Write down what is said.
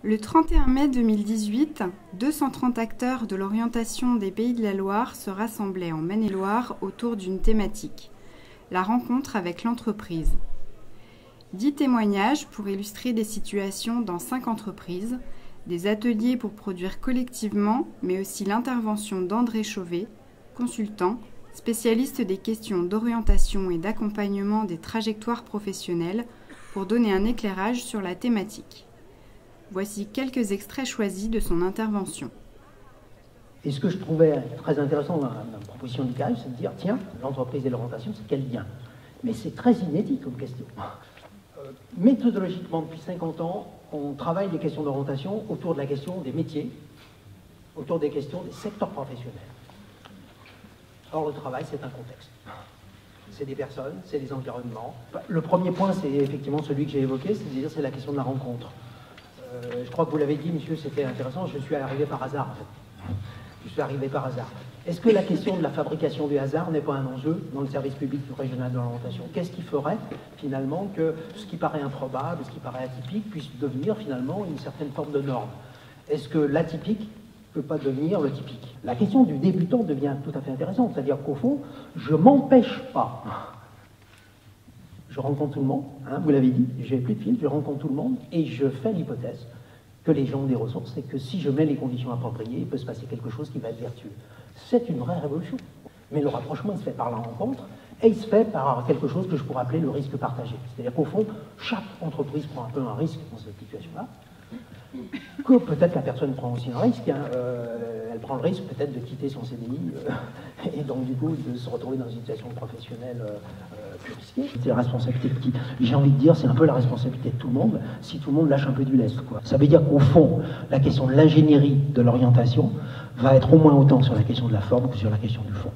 Le 31 mai 2018, 230 acteurs de l'orientation des Pays de la Loire se rassemblaient en Maine-et-Loire autour d'une thématique, la rencontre avec l'entreprise. 10 témoignages pour illustrer des situations dans 5 entreprises, des ateliers pour produire collectivement, mais aussi l'intervention d'André Chauvet, consultant, spécialiste des questions d'orientation et d'accompagnement des trajectoires professionnelles, pour donner un éclairage sur la thématique. Voici quelques extraits choisis de son intervention. Et ce que je trouvais très intéressant dans la proposition du CARIF, c'est de dire, tiens, l'entreprise et l'orientation, c'est quel lien? Mais c'est très inédit comme question. Méthodologiquement, depuis 50 ans, on travaille les questions d'orientation autour de la question des métiers, autour des questions des secteurs professionnels. Or, le travail, c'est un contexte. C'est des personnes, c'est des environnements. Le premier point, c'est effectivement celui que j'ai évoqué, c'est-à-dire c'est la question de la rencontre. Je crois que vous l'avez dit, monsieur, c'était intéressant, je suis arrivé par hasard, en fait. Je suis arrivé par hasard. Est-ce que la question de la fabrication du hasard n'est pas un enjeu dans le service public régional de l'orientation? Qu'est-ce qui ferait, finalement, que ce qui paraît improbable, ce qui paraît atypique, puisse devenir, finalement, une certaine forme de norme? Est-ce que l'atypique ne peut pas devenir le typique? La question du débutant devient tout à fait intéressante, c'est-à-dire qu'au fond, je m'empêche pas. Je rencontre tout le monde, hein, vous l'avez dit, j'ai plus de fil, je rencontre tout le monde et je fais l'hypothèse que les gens ont des ressources et que si je mets les conditions appropriées, il peut se passer quelque chose qui va être vertueux. C'est une vraie révolution. Mais le rapprochement, il se fait par la rencontre et il se fait par quelque chose que je pourrais appeler le risque partagé. C'est-à-dire qu'au fond, chaque entreprise prend un peu un risque dans cette situation-là, que peut-être la personne prend aussi un risque. Hein, elle prend le risque peut-être de quitter son CDI et donc du coup de se retrouver dans une situation professionnelle plus risquée. C'est la responsabilité qui, j'ai envie de dire, c'est un peu la responsabilité de tout le monde si tout le monde lâche un peu du lest, quoi. Ça veut dire qu'au fond, la question de l'ingénierie de l'orientation va être au moins autant sur la question de la forme que sur la question du fond.